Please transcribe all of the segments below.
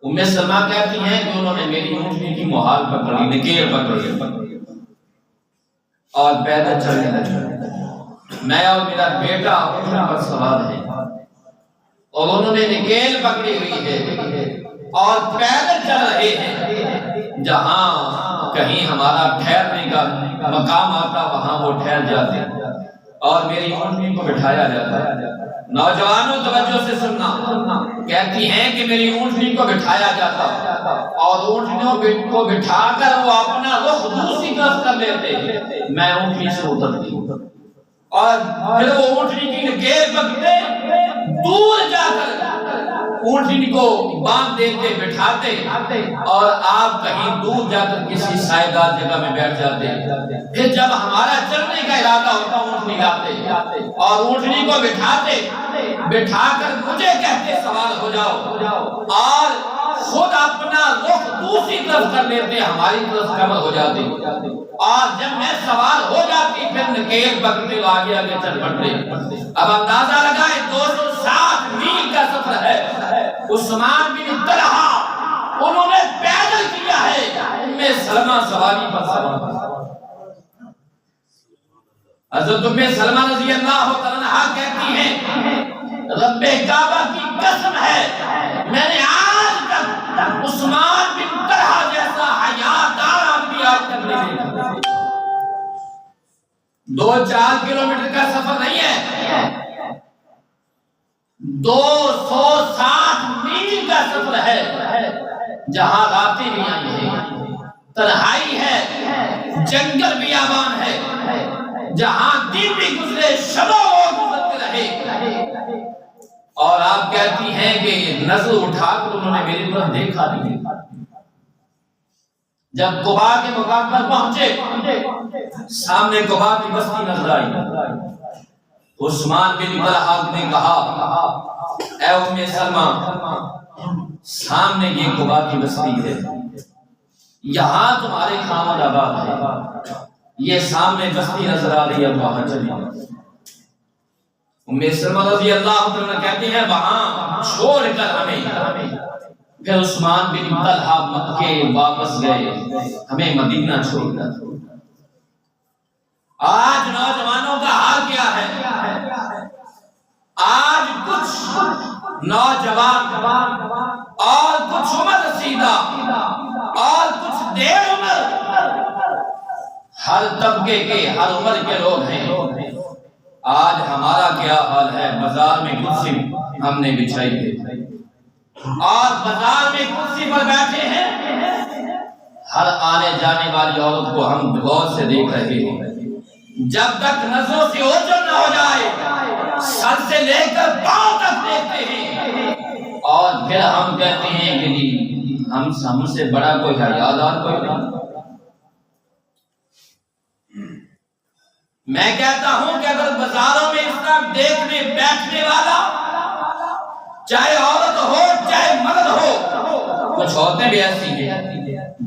ام سلمہ کہتی ہیں کہ انہوں نے میری اونٹنی کی مہال پکڑی، نکیل پکڑی اور پیدل چلنے لگے۔ میں اور میرا بیٹا اونٹنی پر سوار ہے اور انہوں نے نکیل پکڑی ہوئی ہے اور پیدل چل رہے ہیں۔ جہاں کہیں ہمارا ٹھہرنے کا مقام آتا وہاں وہ ٹھہر جاتے اور میری اونٹنی کو بٹھایا جاتا۔ نوجوانوں توجہ سے سننا، کہتی ہیں کہ میری اونٹنی کو بٹھایا جاتا اور اونٹنیوں کو بٹھا کر وہ اپنا رخ دوسری طرف کر لیتے، میں اونٹنی سے اترتی اور پھر وہ اونٹنی کی نکیل پکڑتے، دور جا کر اونٹنی کو باندھ دیتے، بٹھاتے اور آپ کہیں دور جا کر کسی سائیدار جگہ میں بیٹھ جاتے۔ پھر جب ہمارا چلنے کا ارادہ ہوتا اونٹنی لاتے اور اونٹنی کو بٹھا کر مجھے کہتے سوار ہو جاؤ اور خود اپنا رخ دوسری طرف کر لیتے، ہماری طرف کمر ہو جاتی اور جب میں سوار ہو جاتی پھر نکیل پکڑتے آگے آگے چل پڑتے۔ اب اندازہ لگائے 260 میل کا سفر ہے۔ عثمان بن طلحہ انہوں نے پیدل کیا ہے، ام سلمہ سواری پر سوار۔ حضرت ام سلمہ رضی اللہ عنہا کہتی ہیں رب کعبہ کی قسم ہے میں نے آج تک عثمان بن طلحہ جیسا حیادار آدمی آج تک نہیں دیکھا۔ 2-4 کلومیٹر کا سفر نہیں ہے، 260 میل کا سفر ہے، جہاں راتیں بھی آئی ہیں، تنہائی ہے، جنگل بیابان ہے، جہاں دن بھی گزرے شب و گزرتے رہے اور آپ کہتی ہیں کہ نظر اٹھا کر انہوں نے میری طرف دیکھا نہیں۔ جب قباء کے مقام پر پہنچے سامنے قباء کی بستی نظر آئی۔ عثمان بن طلحہ نے کہا اے ام سلمہ سامنے یہ قباء کی بستی ہے، یہاں تمہارے خامد آباد ہے، یہ سامنے بستی نظر آ رہی ہے، وہاں چلی۔ ام سلمہ رضی اللہ عنہ کہتی ہیں وہاں چھوڑ کر ہمیں، پھر عثمان بن طلحہ مکے واپس گئے، ہمیں مدینہ چھوڑ کر۔ آج نوجوانوں کا حال کیا ہے؟ آج کچھ نوجوان اور کچھ عمر رسیدہ اور کچھ دیر عمر، ہر طبقے کے ہر عمر کے لوگ ہیں۔ آج ہمارا کیا حال ہے؟ بازار میں کرسی ہم نے بچھائی ہے اور بازار میں کرسی پر بیٹھے ہیں، ہر آنے جانے والی عورت کو ہم غور سے دیکھ رہے ہیں۔ جب تک نظروں سے اوجھل نہ ہو جائے سر سے لے کر پاؤں تک دیکھتے ہیں اور پھر ہم کہتے ہیں کہ جی ہم سے بڑا کوئی حیادار کوئی نہیں۔ میں کہتا ہوں کہ اگر بازاروں میں اس طرح دیکھنے بیٹھنے والا چاہے عورت ہو چاہے مرد ہو، کچھ عورتیں بھی ایسی ہیں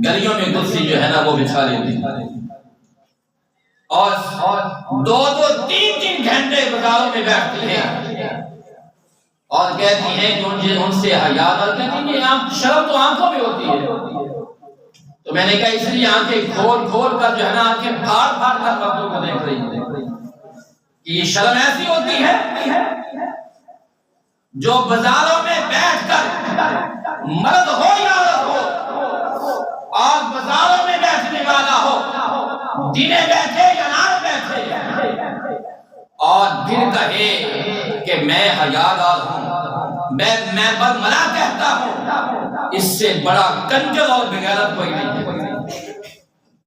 گلیوں میں کرسی جو ہے نا وہ بچھا لیتی اور 2-3 گھنٹے بازاروں میں بیٹھتی ہیں اور کہتی ہیں کہ ان سے حیا کرتی ہیں۔ شرم تو آنکھوں میں ہوتی ہے، تو میں نے کہا اس لیے آنکھیں کھول کر جو ہے نا آنکھیں پھاڑ کر مردوں کو دیکھ رہی ہیں کہ یہ شرم ایسی ہوتی ہے جو بازاروں میں بیٹھ کر مرد ہو یا عورت ہو اور بازاروں میں بیٹھنے والا ہو، دنے بیٹھے یا رات بیٹھے اور پھر کہے کہ میں حیادار ہوں، میں برملا کہتا ہوں، اس سے بڑا کنجر اور بغیرت کوئی نہیں ہے۔